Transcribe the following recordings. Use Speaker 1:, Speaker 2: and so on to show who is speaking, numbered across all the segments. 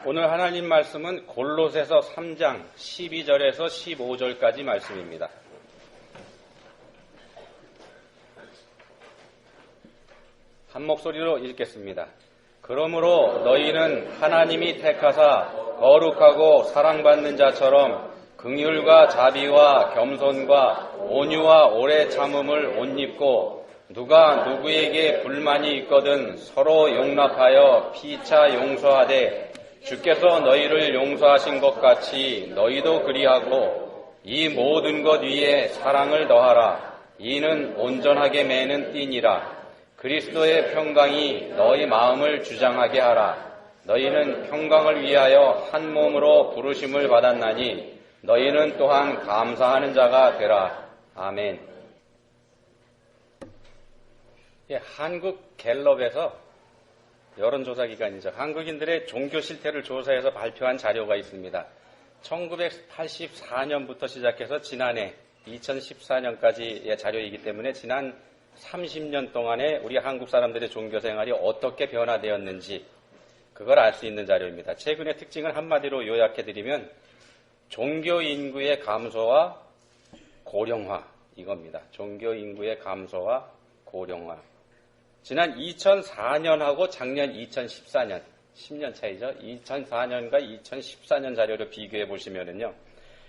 Speaker 1: 오늘 하나님 말씀은 골로새서 3장 12절에서 15절까지 말씀입니다. 한 목소리로 읽겠습니다. 그러므로 너희는 하나님이 택하사 거룩하고 사랑받는 자처럼 긍휼과 자비와 겸손과 온유와 오래 참음을 옷 입고 누가 누구에게 불만이 있거든 서로 용납하여 피차 용서하되 주께서 너희를 용서하신 것 같이 너희도 그리하고 이 모든 것 위에 사랑을 더하라. 이는 온전하게 매는 띠니라. 그리스도의 평강이 너희 마음을 주장하게 하라. 너희는 평강을 위하여 한 몸으로 부르심을 받았나니 너희는 또한 감사하는 자가 되라. 아멘. 한국 갤럽에서 여론조사 기관이죠. 한국인들의 종교 실태를 조사해서 발표한 자료가 있습니다. 1984년부터 시작해서 지난해 2014년까지의 자료이기 때문에 지난 30년 동안에 우리 한국 사람들의 종교 생활이 어떻게 변화되었는지 그걸 알 수 있는 자료입니다. 최근의 특징을 한마디로 요약해드리면 종교 인구의 감소와 고령화 이겁니다. 종교 인구의 감소와 고령화. 지난 2004년하고 작년 2014년, 10년 차이죠. 2004년과 2014년 자료를 비교해 보시면은요.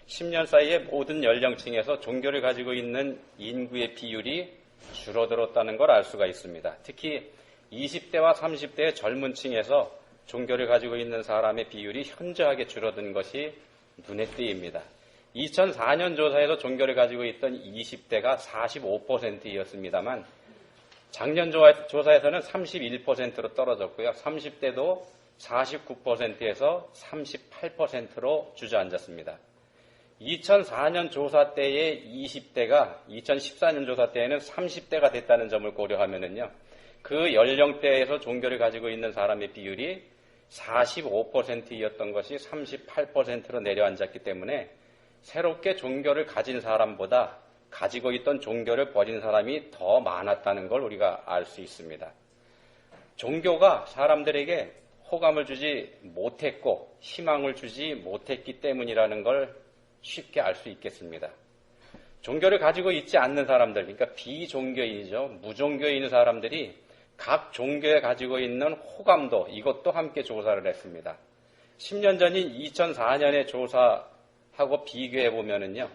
Speaker 1: 10년 사이에 모든 연령층에서 종교를 가지고 있는 인구의 비율이 줄어들었다는 걸 알 수가 있습니다. 특히 20대와 30대의 젊은 층에서 종교를 가지고 있는 사람의 비율이 현저하게 줄어든 것이 눈에 띄입니다. 2004년 조사에서 종교를 가지고 있던 20대가 45%였습니다만 작년 조사에서는 31%로 떨어졌고요. 30대도 49%에서 38%로 주저앉았습니다. 2004년 조사 때의 20대가 2014년 조사 때에는 30대가 됐다는 점을 고려하면은요. 그 연령대에서 종교를 가지고 있는 사람의 비율이 45%였던 것이 38%로 내려앉았기 때문에 새롭게 종교를 가진 사람보다 가지고 있던 종교를 버린 사람이 더 많았다는 걸 우리가 알 수 있습니다. 종교가 사람들에게 호감을 주지 못했고 희망을 주지 못했기 때문이라는 걸 쉽게 알 수 있겠습니다. 종교를 가지고 있지 않는 사람들, 그러니까 비종교인이죠. 무종교인 사람들이 각 종교에 가지고 있는 호감도 이것도 함께 조사를 했습니다. 10년 전인 2004년에 조사하고 비교해 보면은요.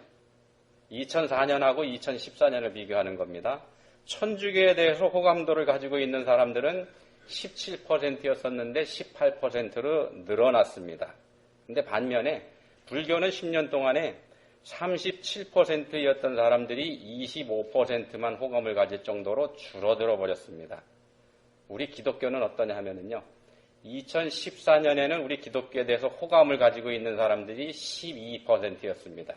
Speaker 1: 2004년하고 2014년을 비교하는 겁니다. 천주교에 대해서 호감도를 가지고 있는 사람들은 17%였었는데 18%로 늘어났습니다. 근데 반면에 불교는 10년 동안에 37%였던 사람들이 25%만 호감을 가질 정도로 줄어들어 버렸습니다. 우리 기독교는 어떠냐 하면은요. 2014년에는 우리 기독교에 대해서 호감을 가지고 있는 사람들이 12%였습니다.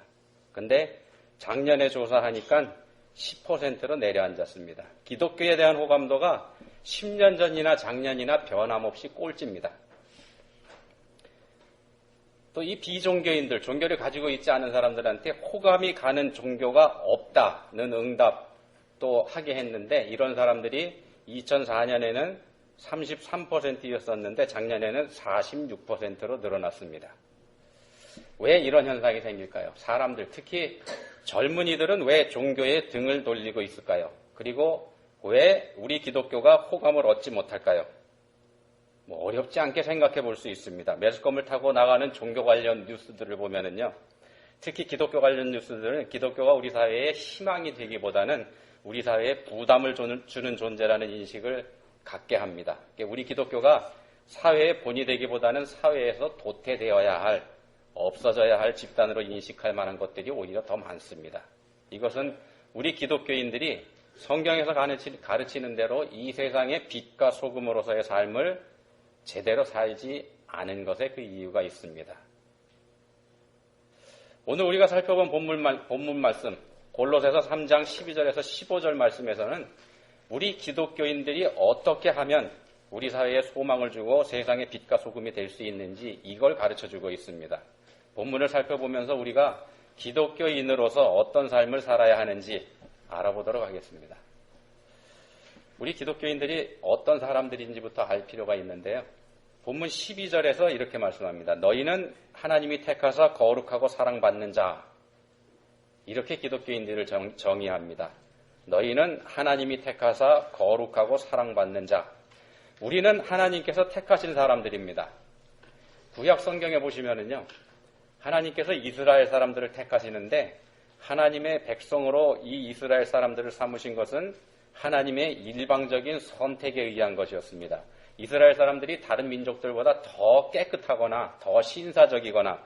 Speaker 1: 근데 작년에 조사하니까 10%로 내려앉았습니다. 기독교에 대한 호감도가 10년 전이나 작년이나 변함없이 꼴찌입니다. 또 이 비종교인들, 종교를 가지고 있지 않은 사람들한테 호감이 가는 종교가 없다는 응답도 하게 했는데 이런 사람들이 2004년에는 33%였었는데 작년에는 46%로 늘어났습니다. 왜 이런 현상이 생길까요? 사람들, 특히 젊은이들은 왜 종교에 등을 돌리고 있을까요? 그리고 왜 우리 기독교가 호감을 얻지 못할까요? 어렵지 않게 생각해 볼 수 있습니다. 매스컴을 타고 나가는 종교 관련 뉴스들을 보면은요. 특히 기독교 관련 뉴스들은 기독교가 우리 사회에 희망이 되기보다는 우리 사회에 부담을 주는 존재라는 인식을 갖게 합니다. 우리 기독교가 사회의 본이 되기보다는 사회에서 도태되어야 할, 없어져야 할 집단으로 인식할 만한 것들이 오히려 더 많습니다. 이것은 우리 기독교인들이 성경에서 가르치는 대로 이 세상의 빛과 소금으로서의 삶을 제대로 살지 않은 것에 그 이유가 있습니다. 오늘 우리가 살펴본 본문 말씀 골로새서 3장 12절에서 15절 말씀에서는 우리 기독교인들이 어떻게 하면 우리 사회에 소망을 주고 세상의 빛과 소금이 될 수 있는지 이걸 가르쳐주고 있습니다. 본문을 살펴보면서 우리가 기독교인으로서 어떤 삶을 살아야 하는지 알아보도록 하겠습니다. 우리 기독교인들이 어떤 사람들인지부터 알 필요가 있는데요. 본문 12절에서 이렇게 말씀합니다. 너희는 하나님이 택하사 거룩하고 사랑받는 자. 이렇게 기독교인들을 정의합니다. 너희는 하나님이 택하사 거룩하고 사랑받는 자. 우리는 하나님께서 택하신 사람들입니다. 구약 성경에 보시면은요, 하나님께서 이스라엘 사람들을 택하시는데 하나님의 백성으로 이 이스라엘 사람들을 삼으신 것은 하나님의 일방적인 선택에 의한 것이었습니다. 이스라엘 사람들이 다른 민족들보다 더 깨끗하거나 더 신사적이거나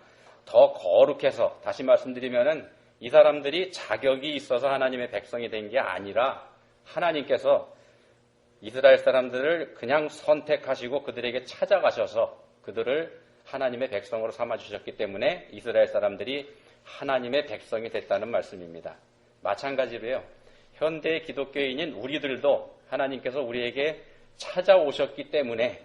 Speaker 1: 더 거룩해서, 다시 말씀드리면은 이 사람들이 자격이 있어서 하나님의 백성이 된 게 아니라 하나님께서 이스라엘 사람들을 그냥 선택하시고 그들에게 찾아가셔서 그들을 하나님의 백성으로 삼아주셨기 때문에 이스라엘 사람들이 하나님의 백성이 됐다는 말씀입니다. 마찬가지로요, 현대의 기독교인인 우리들도 하나님께서 우리에게 찾아오셨기 때문에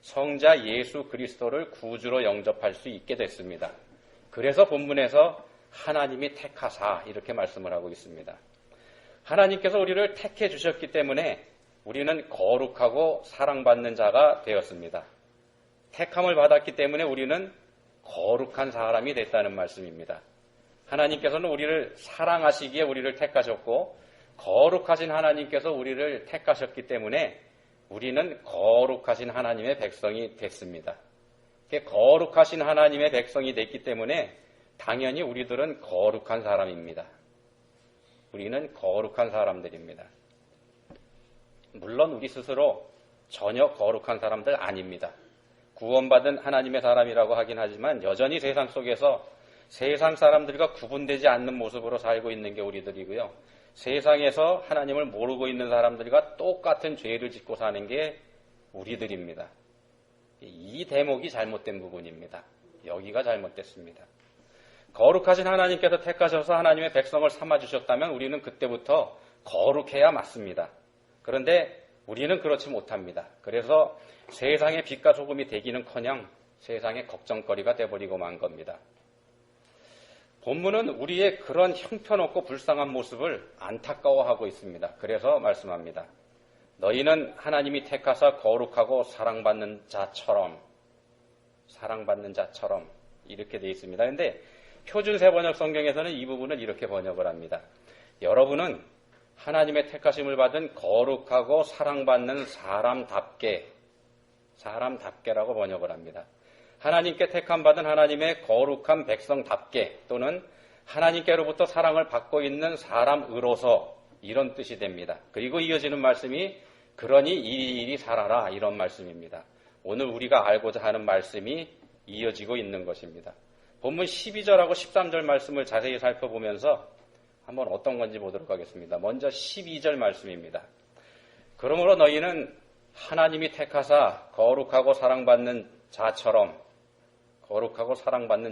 Speaker 1: 성자 예수 그리스도를 구주로 영접할 수 있게 됐습니다. 그래서 본문에서 하나님이 택하사 이렇게 말씀을 하고 있습니다. 하나님께서 우리를 택해 주셨기 때문에 우리는 거룩하고 사랑받는 자가 되었습니다. 택함을 받았기 때문에 우리는 거룩한 사람이 됐다는 말씀입니다. 하나님께서는 우리를 사랑하시기에 우리를 택하셨고 거룩하신 하나님께서 우리를 택하셨기 때문에 우리는 거룩하신 하나님의 백성이 됐습니다. 거룩하신 하나님의 백성이 됐기 때문에 당연히 우리들은 거룩한 사람입니다. 우리는 거룩한 사람들입니다. 물론 우리 스스로 전혀 거룩한 사람들 아닙니다. 구원받은 하나님의 사람이라고 하긴 하지만 여전히 세상 속에서 세상 사람들과 구분되지 않는 모습으로 살고 있는 게 우리들이고요. 세상에서 하나님을 모르고 있는 사람들과 똑같은 죄를 짓고 사는 게 우리들입니다. 이 대목이 잘못된 부분입니다. 여기가 잘못됐습니다. 거룩하신 하나님께서 택하셔서 하나님의 백성을 삼아주셨다면 우리는 그때부터 거룩해야 맞습니다. 그런데 우리는 그렇지 못합니다. 그래서 세상의 빛과 소금이 되기는커녕 세상의 걱정거리가 돼버리고 만 겁니다. 본문은 우리의 그런 형편없고 불쌍한 모습을 안타까워하고 있습니다. 그래서 말씀합니다. 너희는 하나님이 택하사 거룩하고 사랑받는 자처럼 이렇게 되어 있습니다. 그런데 표준 세번역 성경에서는 이 부분을 이렇게 번역을 합니다. 여러분은 하나님의 택하심을 받은 거룩하고 사랑받는 사람답게라고 번역을 합니다. 하나님께 택함받은 하나님의 거룩한 백성답게 또는 하나님께로부터 사랑을 받고 있는 사람으로서 이런 뜻이 됩니다. 그리고 이어지는 말씀이 그러니 이리 살아라 이런 말씀입니다. 오늘 우리가 알고자 하는 말씀이 이어지고 있는 것입니다. 본문 12절하고 13절 말씀을 자세히 살펴보면서 한번 어떤 건지 보도록 하겠습니다. 먼저 12절 말씀입니다. 그러므로 너희는 하나님이 택하사 거룩하고 사랑받는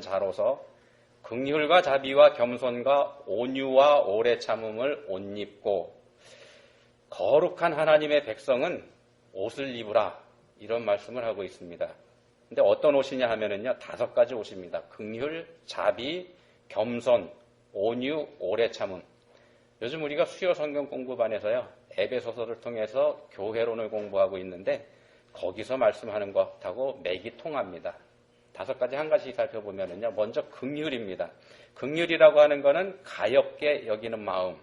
Speaker 1: 자로서 긍휼과 자비와 겸손과 온유와 오래 참음을 옷 입고 거룩한 하나님의 백성은 옷을 입으라 이런 말씀을 하고 있습니다. 근데 어떤 옷이냐 하면은요 5가지 옷입니다. 긍휼, 자비, 겸손, 온유, 오래 참음. 요즘 우리가 수요 성경 공부반에서요 에베소서를 통해서 교회론을 공부하고 있는데 거기서 말씀하는 것하고 맥이 통합니다. 5가지 한 가지 살펴보면은요 먼저 긍휼입니다. 긍휼이라고 하는 것은 가엾게 여기는 마음,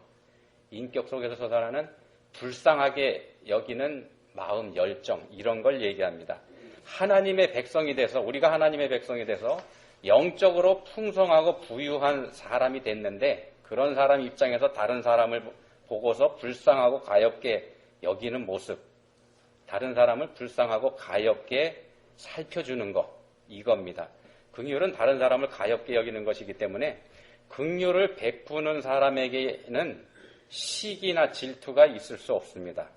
Speaker 1: 인격 속에서 솟아나는 불쌍하게 여기는 마음, 열정 이런 걸 얘기합니다. 하나님의 백성이 돼서 우리가 하나님의 백성이 돼서 영적으로 풍성하고 부유한 사람이 됐는데 그런 사람 입장에서 다른 사람을 보고서 불쌍하고 가엾게 여기는 모습, 다른 사람을 불쌍하고 가엾게 살펴주는 것 이겁니다. 긍휼은 다른 사람을 가엾게 여기는 것이기 때문에 긍휼을 베푸는 사람에게는 시기나 질투가 있을 수 없습니다.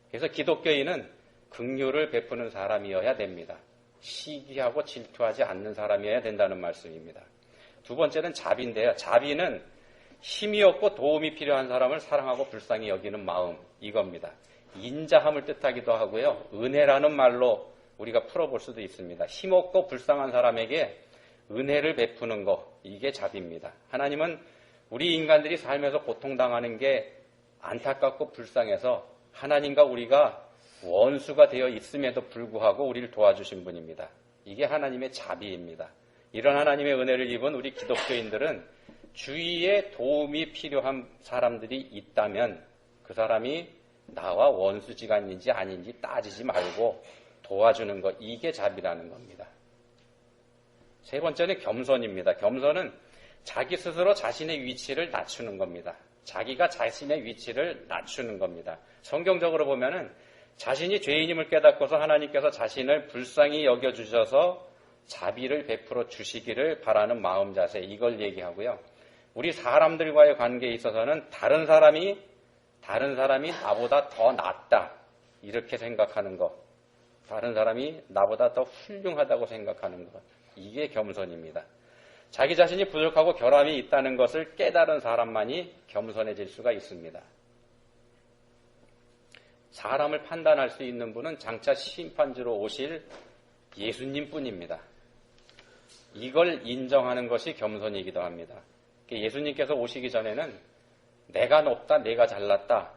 Speaker 1: 그래서 기독교인은 긍휼을 베푸는 사람이어야 됩니다. 시기하고 질투하지 않는 사람이어야 된다는 말씀입니다. 두 번째는 자비인데요. 자비는 힘이 없고 도움이 필요한 사람을 사랑하고 불쌍히 여기는 마음 이겁니다. 인자함을 뜻하기도 하고요. 은혜라는 말로 우리가 풀어볼 수도 있습니다. 힘없고 불쌍한 사람에게 은혜를 베푸는 것 이게 자비입니다. 하나님은 우리 인간들이 살면서 고통당하는 게 안타깝고 불쌍해서 하나님과 우리가 원수가 되어 있음에도 불구하고 우리를 도와주신 분입니다. 이게 하나님의 자비입니다. 이런 하나님의 은혜를 입은 우리 기독교인들은 주위에 도움이 필요한 사람들이 있다면 그 사람이 나와 원수지간인지 아닌지 따지지 말고 도와주는 것, 이게 자비라는 겁니다. 세 번째는 겸손입니다. 겸손은 자기 스스로 자신의 위치를 낮추는 겁니다. 자기가 자신의 위치를 낮추는 겁니다. 성경적으로 보면은 자신이 죄인임을 깨닫고서 하나님께서 자신을 불쌍히 여겨주셔서 자비를 베풀어 주시기를 바라는 마음 자세, 이걸 얘기하고요. 우리 사람들과의 관계에 있어서는 다른 사람이 나보다 더 낫다, 이렇게 생각하는 것, 다른 사람이 나보다 더 훌륭하다고 생각하는 것, 이게 겸손입니다. 자기 자신이 부족하고 결함이 있다는 것을 깨달은 사람만이 겸손해질 수가 있습니다. 사람을 판단할 수 있는 분은 장차 심판주로 오실 예수님뿐입니다. 이걸 인정하는 것이 겸손이기도 합니다. 예수님께서 오시기 전에는 내가 높다, 내가 잘났다,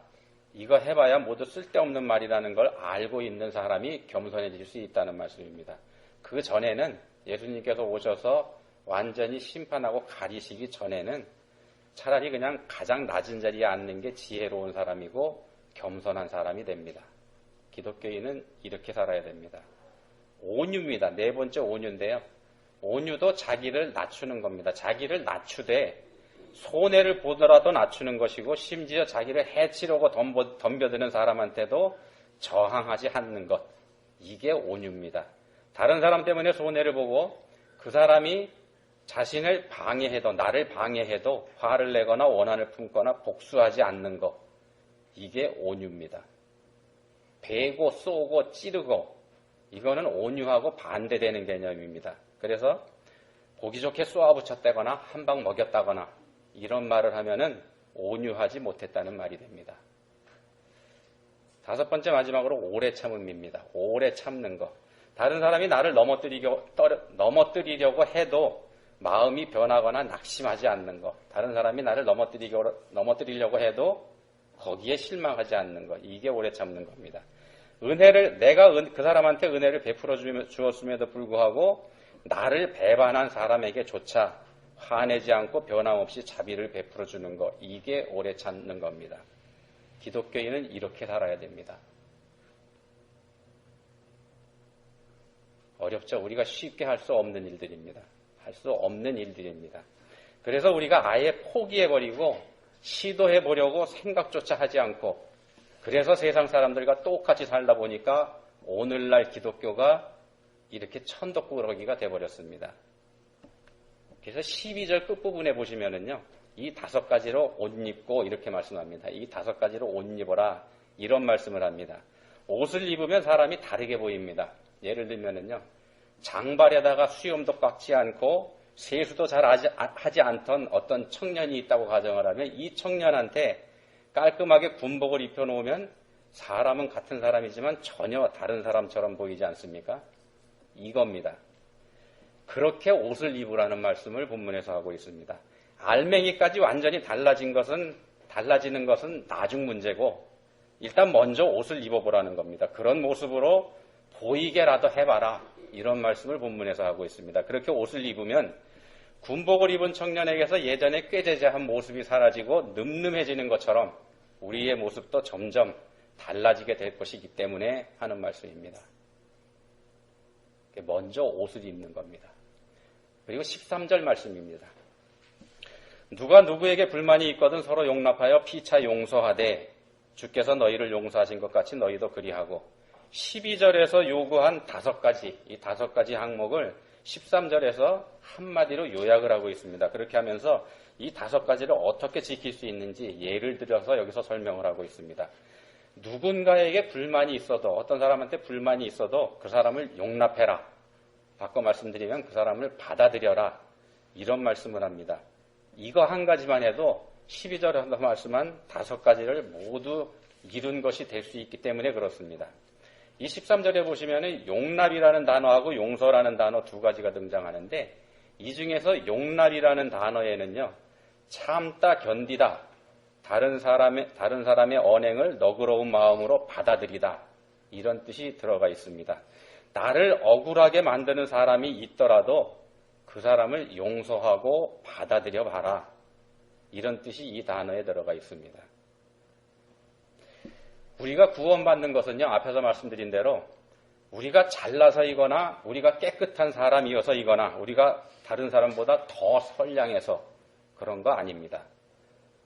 Speaker 1: 이거 해봐야 모두 쓸데없는 말이라는 걸 알고 있는 사람이 겸손해질 수 있다는 말씀입니다. 그 전에는 예수님께서 오셔서 완전히 심판하고 가리시기 전에는 차라리 그냥 가장 낮은 자리에 앉는 게 지혜로운 사람이고 겸손한 사람이 됩니다. 기독교인은 이렇게 살아야 됩니다. 온유입니다. 네 번째 온유인데요. 온유도 자기를 낮추는 겁니다. 자기를 낮추되 손해를 보더라도 낮추는 것이고 심지어 자기를 해치려고 덤벼드는 사람한테도 저항하지 않는 것, 이게 온유입니다. 다른 사람 때문에 손해를 보고 그 사람이 자신을 방해해도, 나를 방해해도 화를 내거나 원한을 품거나 복수하지 않는 것, 이게 온유입니다. 베고 쏘고 찌르고, 이거는 온유하고 반대되는 개념입니다. 그래서 보기 좋게 쏘아붙였다거나 한 방 먹였다거나 이런 말을 하면은 온유하지 못했다는 말이 됩니다. 다섯 번째, 마지막으로 오래 참음입니다. 오래 참는 것. 다른 사람이 나를 넘어뜨리려고 해도 마음이 변하거나 낙심하지 않는 것. 다른 사람이 나를 넘어뜨리려고 해도 거기에 실망하지 않는 것. 이게 오래 참는 겁니다. 내가 그 사람한테 은혜를 베풀어 주었음에도 불구하고 나를 배반한 사람에게조차 화내지 않고 변함없이 자비를 베풀어 주는 것, 이게 오래 참는 겁니다. 기독교인은 이렇게 살아야 됩니다. 어렵죠? 우리가 쉽게 할 수 없는 일들입니다. 할 수 없는 일들입니다. 그래서 우리가 아예 포기해버리고 시도해보려고 생각조차 하지 않고, 그래서 세상 사람들과 똑같이 살다 보니까 오늘날 기독교가 이렇게 천덕꾸러기가 돼버렸습니다. 그래서 12절 끝부분에 보시면은요, 이 5가지로 옷 입고 이렇게 말씀합니다. 이 5가지로 옷 입어라, 이런 말씀을 합니다. 옷을 입으면 사람이 다르게 보입니다. 예를 들면은요, 장발에다가 수염도 깎지 않고 세수도 잘 하지 않던 어떤 청년이 있다고 가정을 하면 이 청년한테 깔끔하게 군복을 입혀놓으면 사람은 같은 사람이지만 전혀 다른 사람처럼 보이지 않습니까? 이겁니다. 그렇게 옷을 입으라는 말씀을 본문에서 하고 있습니다. 알맹이까지 완전히 달라지는 것은 나중 문제고, 일단 먼저 옷을 입어보라는 겁니다. 그런 모습으로 보이게라도 해봐라, 이런 말씀을 본문에서 하고 있습니다. 그렇게 옷을 입으면 군복을 입은 청년에게서 예전에 꾀죄죄한 모습이 사라지고 늠름해지는 것처럼 우리의 모습도 점점 달라지게 될 것이기 때문에 하는 말씀입니다. 먼저 옷을 입는 겁니다. 그리고 13절 말씀입니다. 누가 누구에게 불만이 있거든 서로 용납하여 피차 용서하되 주께서 너희를 용서하신 것 같이 너희도 그리하고, 12절에서 요구한 5가지, 이 5가지 항목을 13절에서 한마디로 요약을 하고 있습니다. 그렇게 하면서 이 5가지를 어떻게 지킬 수 있는지 예를 들어서 여기서 설명을 하고 있습니다. 누군가에게 불만이 있어도, 어떤 사람한테 불만이 있어도 그 사람을 용납해라. 바꿔 말씀드리면 그 사람을 받아들여라. 이런 말씀을 합니다. 이거 한 가지만 해도 12절에서 말씀한 5가지를 모두 이룬 것이 될 수 있기 때문에 그렇습니다. 이 13절에 보시면 용납이라는 단어하고 용서라는 단어 2가지가 등장하는데, 이 중에서 용납이라는 단어에는요, 참다, 견디다, 다른 사람의 언행을 너그러운 마음으로 받아들이다, 이런 뜻이 들어가 있습니다. 나를 억울하게 만드는 사람이 있더라도 그 사람을 용서하고 받아들여 봐라. 이런 뜻이 이 단어에 들어가 있습니다. 우리가 구원받는 것은요, 앞에서 말씀드린 대로 우리가 잘나서이거나 우리가 깨끗한 사람이어서이거나 우리가 다른 사람보다 더 선량해서 그런 거 아닙니다.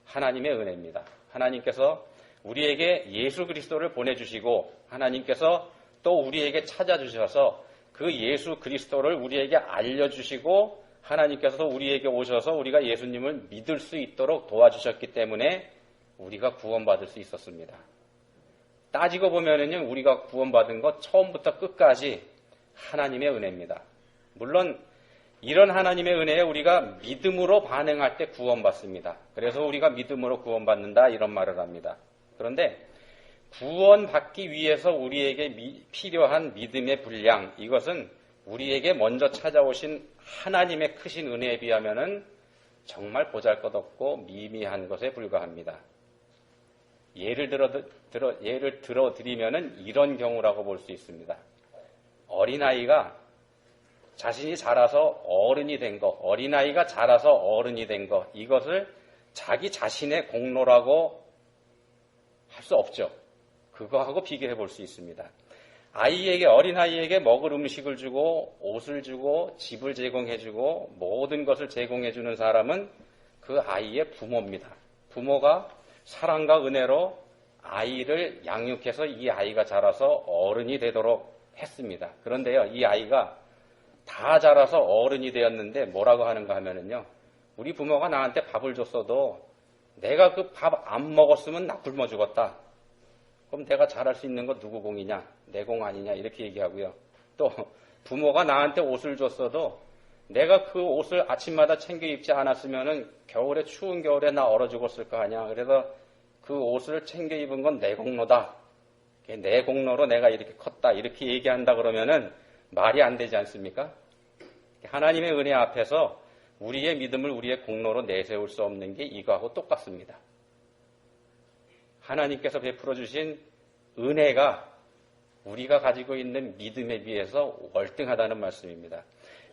Speaker 1: 하나님의 은혜입니다. 하나님께서 우리에게 예수 그리스도를 보내주시고 하나님께서 또 우리에게 찾아주셔서 그 예수 그리스도를 우리에게 알려주시고 하나님께서 우리에게 오셔서 우리가 예수님을 믿을 수 있도록 도와주셨기 때문에 우리가 구원받을 수 있었습니다. 따지고 보면은요, 우리가 구원받은 것 처음부터 끝까지 하나님의 은혜입니다. 물론 이런 하나님의 은혜에 우리가 믿음으로 반응할 때 구원받습니다. 그래서 우리가 믿음으로 구원받는다 이런 말을 합니다. 그런데 구원받기 위해서 우리에게 필요한 믿음의 분량, 이것은 우리에게 먼저 찾아오신 하나님의 크신 은혜에 비하면은 정말 보잘것없고 미미한 것에 불과합니다. 예를 들어드리면은 이런 경우라고 볼 수 있습니다. 어린아이가 자신이 자라서 어른이 된 거, 어린아이가 자라서 어른이 된 거, 이것을 자기 자신의 공로라고 할 수 없죠. 그거하고 비교해 볼 수 있습니다. 어린아이에게 먹을 음식을 주고, 옷을 주고, 집을 제공해 주고, 모든 것을 제공해 주는 사람은 그 아이의 부모입니다. 부모가 사랑과 은혜로 아이를 양육해서 이 아이가 자라서 어른이 되도록 했습니다. 그런데요, 이 아이가 다 자라서 어른이 되었는데 뭐라고 하는가 하면은요, 우리 부모가 나한테 밥을 줬어도 내가 그 밥 안 먹었으면 나 굶어 죽었다. 그럼 내가 잘할 수 있는 거 누구 공이냐? 내 공 아니냐? 이렇게 얘기하고요. 또 부모가 나한테 옷을 줬어도 내가 그 옷을 아침마다 챙겨 입지 않았으면은 겨울에 추운 겨울에 나 얼어 죽었을 거 아니야. 그래서 그 옷을 챙겨 입은 건 내 공로다. 내 공로로 내가 이렇게 컸다. 이렇게 얘기한다 그러면은 말이 안 되지 않습니까? 하나님의 은혜 앞에서 우리의 믿음을 우리의 공로로 내세울 수 없는 게 이거하고 똑같습니다. 하나님께서 베풀어 주신 은혜가 우리가 가지고 있는 믿음에 비해서 월등하다는 말씀입니다.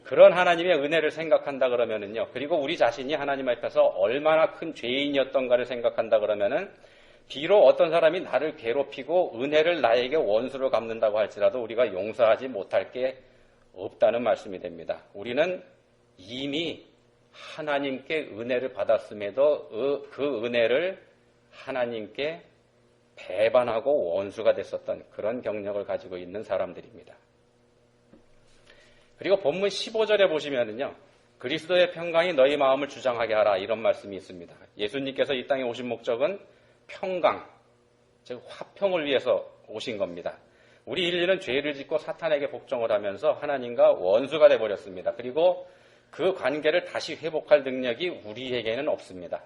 Speaker 1: 그런 하나님의 은혜를 생각한다 그러면은요, 그리고 우리 자신이 하나님 앞에서 얼마나 큰 죄인이었던가를 생각한다 그러면은, 비록 어떤 사람이 나를 괴롭히고 은혜를 나에게 원수로 갚는다고 할지라도 우리가 용서하지 못할 게 없다는 말씀이 됩니다. 우리는 이미 하나님께 은혜를 받았음에도 그 은혜를 하나님께 배반하고 원수가 됐었던 그런 경력을 가지고 있는 사람들입니다. 그리고 본문 15절에 보시면은요, 그리스도의 평강이 너희 마음을 주장하게 하라 이런 말씀이 있습니다. 예수님께서 이 땅에 오신 목적은 평강, 즉 화평을 위해서 오신 겁니다. 우리 인류는 죄를 짓고 사탄에게 복종을 하면서 하나님과 원수가 되어버렸습니다. 그리고 그 관계를 다시 회복할 능력이 우리에게는 없습니다.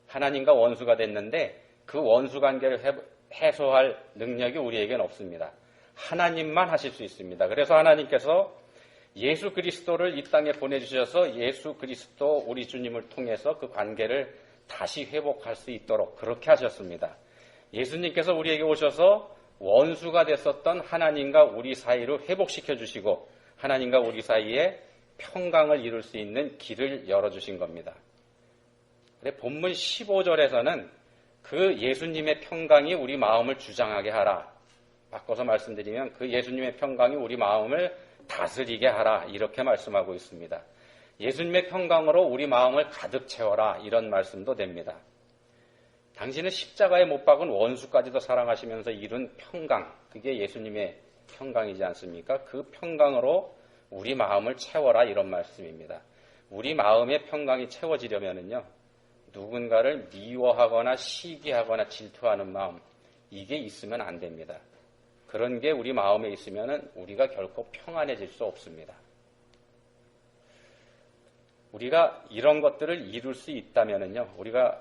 Speaker 1: 하나님과 원수가 됐는데 그 원수 관계를 해소할 능력이 우리에게는 없습니다. 하나님만 하실 수 있습니다. 그래서 하나님께서 예수 그리스도를 이 땅에 보내주셔서 예수 그리스도 우리 주님을 통해서 그 관계를 다시 회복할 수 있도록 그렇게 하셨습니다. 예수님께서 우리에게 오셔서 원수가 됐었던 하나님과 우리 사이를 회복시켜 주시고 하나님과 우리 사이에 평강을 이룰 수 있는 길을 열어주신 겁니다. 본문 15절에서는 그 예수님의 평강이 우리 마음을 주장하게 하라. 바꿔서 말씀드리면 그 예수님의 평강이 우리 마음을 다스리게 하라. 이렇게 말씀하고 있습니다. 예수님의 평강으로 우리 마음을 가득 채워라. 이런 말씀도 됩니다. 당신은 십자가에 못 박은 원수까지도 사랑하시면서 이룬 평강, 그게 예수님의 평강이지 않습니까? 그 평강으로 우리 마음을 채워라. 이런 말씀입니다. 우리 마음의 평강이 채워지려면은요, 누군가를 미워하거나 시기하거나 질투하는 마음, 이게 있으면 안 됩니다. 그런 게 우리 마음에 있으면 우리가 결코 평안해질 수 없습니다. 우리가 이런 것들을 이룰 수 있다면은요, 우리가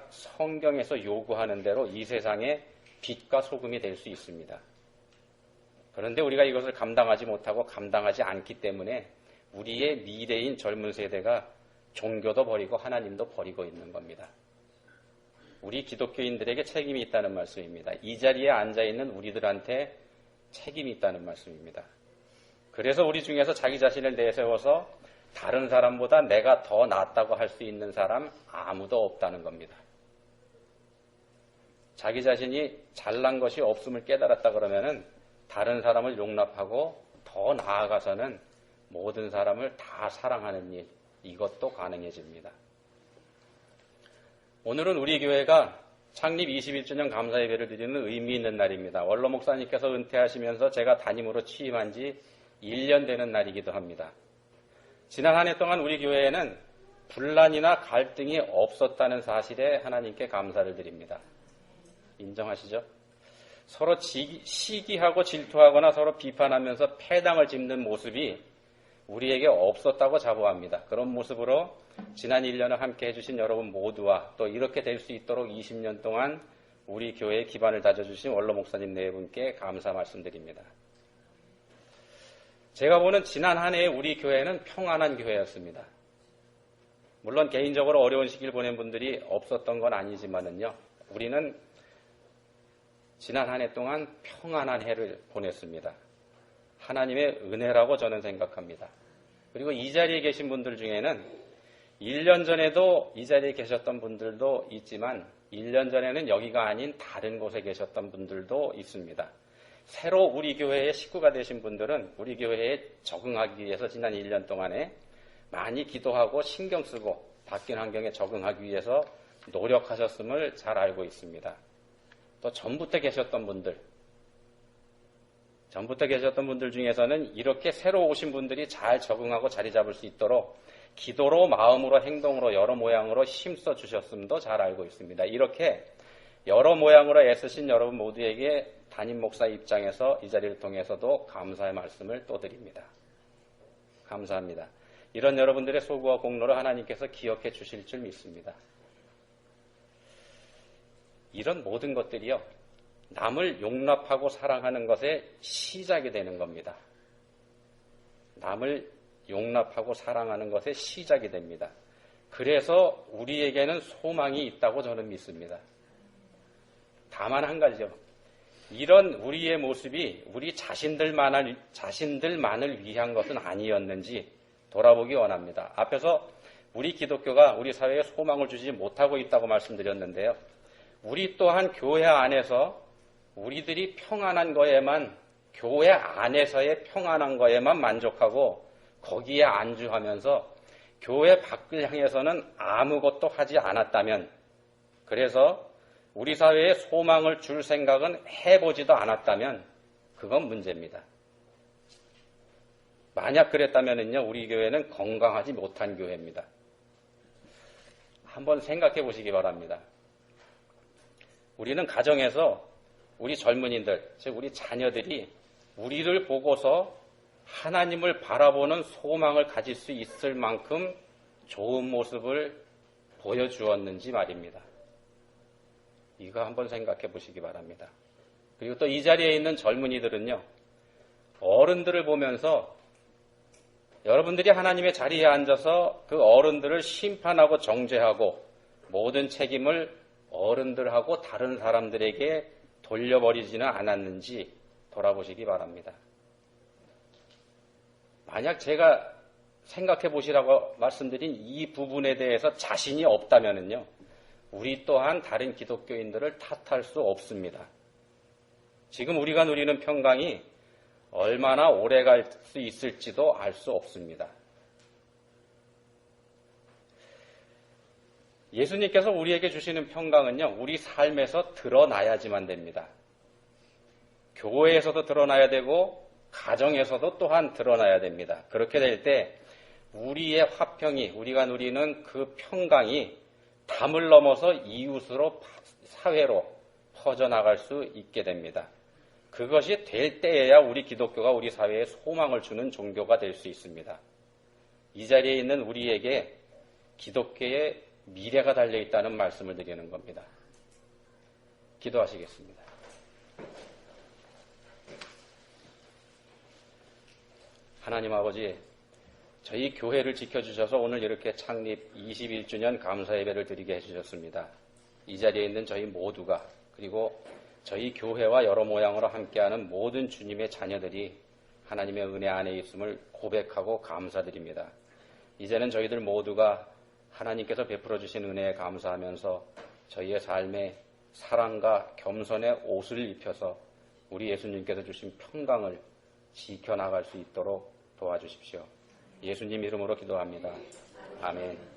Speaker 1: 성경에서 요구하는 대로 이 세상에 빛과 소금이 될 수 있습니다. 그런데 우리가 이것을 감당하지 못하고 감당하지 않기 때문에 우리의 미래인 젊은 세대가 종교도 버리고 하나님도 버리고 있는 겁니다. 우리 기독교인들에게 책임이 있다는 말씀입니다. 이 자리에 앉아있는 우리들한테 책임이 있다는 말씀입니다. 그래서 우리 중에서 자기 자신을 내세워서 다른 사람보다 내가 더 낫다고 할 수 있는 사람 아무도 없다는 겁니다. 자기 자신이 잘난 것이 없음을 깨달았다 그러면은 다른 사람을 용납하고 더 나아가서는 모든 사람을 다 사랑하는 일, 이것도 가능해집니다. 오늘은 우리 교회가 창립 21주년 감사 예배를 드리는 의미 있는 날입니다. 원로 목사님께서 은퇴하시면서 제가 담임으로 취임한 지 1년 되는 날이기도 합니다. 지난 한 해 동안 우리 교회에는 분란이나 갈등이 없었다는 사실에 하나님께 감사를 드립니다. 인정하시죠? 서로 시기하고 질투하거나 서로 비판하면서 패당을 짚는 모습이 우리에게 없었다고 자부합니다. 그런 모습으로 지난 1년을 함께 해주신 여러분 모두와 또 이렇게 될 수 있도록 20년 동안 우리 교회의 기반을 다져주신 원로 목사님 네 분께 감사 말씀드립니다. 제가 보는 지난 한 해의 우리 교회는 평안한 교회였습니다. 물론 개인적으로 어려운 시기를 보낸 분들이 없었던 건 아니지만은요, 우리는 지난 한 해 동안 평안한 해를 보냈습니다. 하나님의 은혜라고 저는 생각합니다. 그리고 이 자리에 계신 분들 중에는 1년 전에도 이 자리에 계셨던 분들도 있지만 1년 전에는 여기가 아닌 다른 곳에 계셨던 분들도 있습니다. 새로 우리 교회의 식구가 되신 분들은 우리 교회에 적응하기 위해서 지난 1년 동안에 많이 기도하고 신경 쓰고 바뀐 환경에 적응하기 위해서 노력하셨음을 잘 알고 있습니다. 또 전부터 계셨던 분들 중에서는 이렇게 새로 오신 분들이 잘 적응하고 자리 잡을 수 있도록 기도로, 마음으로, 행동으로 여러 모양으로 힘써 주셨음도 잘 알고 있습니다. 이렇게 여러 모양으로 애쓰신 여러분 모두에게 담임 목사 입장에서 이 자리를 통해서도 감사의 말씀을 또 드립니다. 감사합니다. 이런 여러분들의 소구와 공로를 하나님께서 기억해 주실 줄 믿습니다. 이런 모든 것들이요, 남을 용납하고 사랑하는 것의 시작이 되는 겁니다. 남을 용납하고 사랑하는 것의 시작이 됩니다. 그래서 우리에게는 소망이 있다고 저는 믿습니다. 다만 한 가지죠. 이런 우리의 모습이 우리 자신들만을 위한 것은 아니었는지 돌아보기 원합니다. 앞에서 우리 기독교가 우리 사회에 소망을 주지 못하고 있다고 말씀드렸는데요. 우리 또한 교회 안에서 우리들이 평안한 거에만, 교회 안에서의 평안한 거에만 만족하고 거기에 안주하면서 교회 밖을 향해서는 아무것도 하지 않았다면, 그래서 우리 사회에 소망을 줄 생각은 해보지도 않았다면 그건 문제입니다. 만약 그랬다면요, 우리 교회는 건강하지 못한 교회입니다. 한번 생각해 보시기 바랍니다. 우리는 가정에서 우리 젊은이들, 즉 우리 자녀들이 우리를 보고서 하나님을 바라보는 소망을 가질 수 있을 만큼 좋은 모습을 보여주었는지 말입니다. 이거 한번 생각해 보시기 바랍니다. 그리고 또 이 자리에 있는 젊은이들은요, 어른들을 보면서 여러분들이 하나님의 자리에 앉아서 그 어른들을 심판하고 정죄하고 모든 책임을 어른들하고 다른 사람들에게 돌려버리지는 않았는지 돌아보시기 바랍니다. 만약 제가 생각해 보시라고 말씀드린 이 부분에 대해서 자신이 없다면요, 우리 또한 다른 기독교인들을 탓할 수 없습니다. 지금 우리가 누리는 평강이 얼마나 오래 갈 수 있을지도 알 수 없습니다. 예수님께서 우리에게 주시는 평강은요, 우리 삶에서 드러나야지만 됩니다. 교회에서도 드러나야 되고 가정에서도 또한 드러나야 됩니다. 그렇게 될 때 우리의 화평이, 우리가 누리는 그 평강이 담을 넘어서 이웃으로, 사회로 퍼져나갈 수 있게 됩니다. 그것이 될 때에야 우리 기독교가 우리 사회에 소망을 주는 종교가 될 수 있습니다. 이 자리에 있는 우리에게 기독교의 미래가 달려있다는 말씀을 드리는 겁니다. 기도하시겠습니다. 하나님 아버지, 저희 교회를 지켜주셔서 오늘 이렇게 창립 21주년 감사 예배를 드리게 해주셨습니다. 이 자리에 있는 저희 모두가 그리고 저희 교회와 여러 모양으로 함께하는 모든 주님의 자녀들이 하나님의 은혜 안에 있음을 고백하고 감사드립니다. 이제는 저희들 모두가 하나님께서 베풀어 주신 은혜에 감사하면서 저희의 삶에 사랑과 겸손의 옷을 입혀서 우리 예수님께서 주신 평강을 지켜나갈 수 있도록 도와주십시오. 예수님 이름으로 기도합니다. 아멘.